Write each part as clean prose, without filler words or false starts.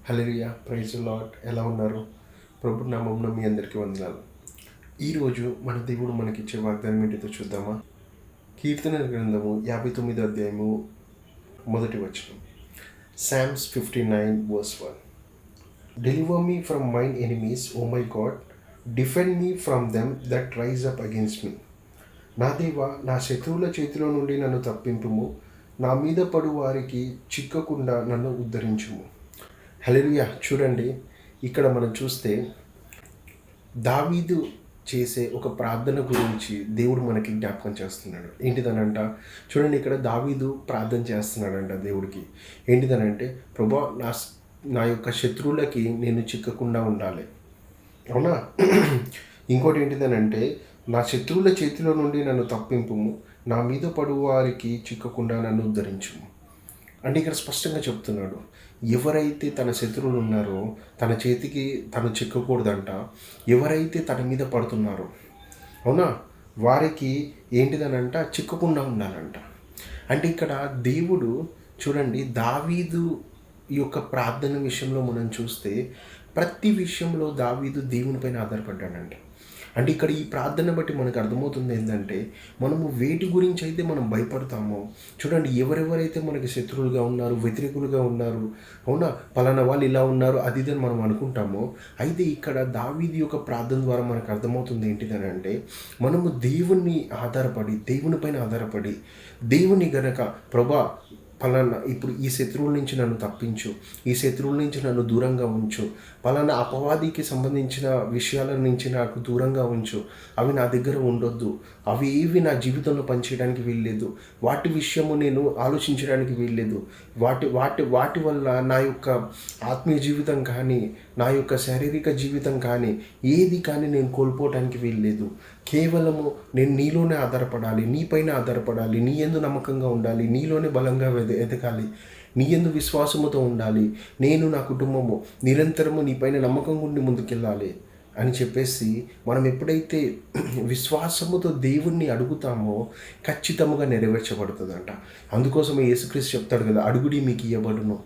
Hallelujah, praise the lord. ఎలా ఉన్నారు? ప్రభు నామమున మీ అందరికీ వందనాలు. ఈరోజు మన దేవుడు మనకిచ్చే వాగ్దానం ఏంటిదో చూద్దామా? కీర్తనల గ్రంథము 59 అధ్యాయము మొదటి వచనం. Psalms 59:1. Deliver me from mine enemies, O my God. Defend me from them that rise up against me. నా దేవా, నా శత్రువుల చేతిలో నుండి నన్ను తప్పింపుము. నా మీద పడు వారికి చిక్కకుండా నన్ను ఉద్ధరించుము. హల్లెలూయా. చూడండి, ఇక్కడ మనం చూస్తే దావీదు చేసే ఒక ప్రార్థన గురించి దేవుడు మనకి జ్ఞాపకం చేస్తున్నాడు. ఏంటిదనంట? చూడండి, ఇక్కడ దావీదు ప్రార్థన చేస్తున్నాడంట దేవుడికి. ఏంటిదనంటే, ప్రభా, నా యొక్క శత్రువులకి నేను చిక్కకుండా ఉండాలి. అవునా? ఇంకోటి ఏంటిదనంటే, నా శత్రువుల చేతిలో నుండి నన్ను తప్పింపుము, నా మీద పడు వారికి చిక్కకుండా నన్ను ఉద్ధరించుము. అంటే ఇక్కడ స్పష్టంగా చెప్తున్నాడు, ఎవరైతే తన శత్రువులు ఉన్నారో తన చేతికి తను చిక్కకూడదంట. ఎవరైతే తన మీద పడుతున్నారో, అవునా, వారికి ఏంటిదనంట, చిక్కకుండా ఉండాలంట. అంటే ఇక్కడ దేవుడు చూడండి, దావీదు యొక్క ప్రార్థన విషయంలో మనం చూస్తే ప్రతి విషయంలో దావీదు దేవునిపైన ఆధారపడ్డాడంట. అంటే ఇక్కడ ఈ ప్రార్థన బట్టి మనకు అర్థమవుతుంది ఏంటంటే, మనము వేటి గురించి అయితే మనం భయపడతామో, చూడండి, ఎవరెవరైతే మనకి శత్రువులుగా ఉన్నారు, వ్యతిరేకులుగా ఉన్నారు, అవునా, పలానా వాళ్ళు ఇలా ఉన్నారు, అది ఇదని మనం అనుకుంటామో, అయితే ఇక్కడ దావీదు యొక్క ప్రార్థన ద్వారా మనకు అర్థమవుతుంది ఏంటిదని అంటే, మనము దేవునిపైన ఆధారపడి దేవుని గనక, ప్రభా, పలానా ఇప్పుడు ఈ శత్రువుల నుంచి నన్ను తప్పించు, ఈ శత్రువుల నుంచి నన్ను దూరంగా ఉంచు, పలానా అపవాదికి సంబంధించిన విషయాల నుంచి నాకు దూరంగా ఉంచు, అవి నా దగ్గర ఉండొద్దు, అవి ఏవి నా జీవితంలో పనిచేయడానికి వీల్లేదు, వాటి విషయము నేను ఆలోచించడానికి వీల్లేదు, వాటి వల్ల నా యొక్క ఆత్మీయ జీవితం కానీ నా యొక్క శారీరక జీవితం కానీ ఏది కానీ నేను కోల్పోవడానికి వీల్లేదు. కేవలము నేను నీలోనే ఆధారపడాలి, నీపైన ఆధారపడాలి, నీ యందు నమ్మకంగా ఉండాలి, నీలోనే బలంగా ఎదగాలి, నీ యందు విశ్వాసముతో ఉండాలి, నేను నా కుటుంబము నిరంతరము నీపైన నమ్మకంగా ఉండి ముందుకెళ్ళాలి అని చెప్పేసి మనం ఎప్పుడైతే విశ్వాసముతో దేవుణ్ణి అడుగుతామో ఖచ్చితంగా నెరవేర్చబడుతుందంట. అందుకోసమే యేసుక్రీస్తు చెప్తాడు కదా, అడుగుడి మీకు ఇవ్వబడును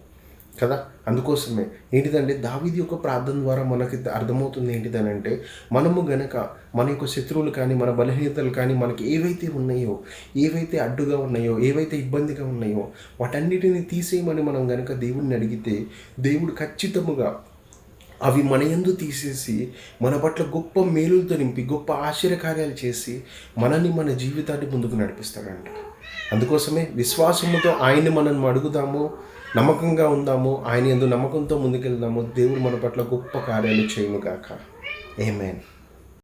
కదా. అందుకోసమే ఏంటిదంటే, దావీదు యొక్క ప్రార్థన ద్వారా మనకి అర్థమవుతుంది ఏంటిదనంటే, మనము గనక మన యొక్క శత్రువులు కానీ మన బలహీనతలు కానీ మనకి ఏవైతే ఉన్నాయో, ఏవైతే అడ్డుగా ఉన్నాయో, ఏవైతే ఇబ్బందిగా ఉన్నాయో, వాటన్నిటిని తీసేయమని మనం గనక దేవుడిని అడిగితే, దేవుడు ఖచ్చితముగా అవి మన యందు తీసేసి మన పట్ల గొప్ప మేలులతో నింపి గొప్ప ఆశ్చర్యకార్యాలు చేసి మనని మన జీవితాన్ని ముందుకు నడిపిస్తాడంట. అందుకోసమే విశ్వాసముతో ఆయన్ని మనం అడుగుదాము, నమ్మకంగా ఉందాము, ఆయన యందు నమ్మకంతో ముందుకెళ్దాము. దేవుడు మన పట్ల గొప్ప కార్యాలు చేయును గాక. ఆమేన్.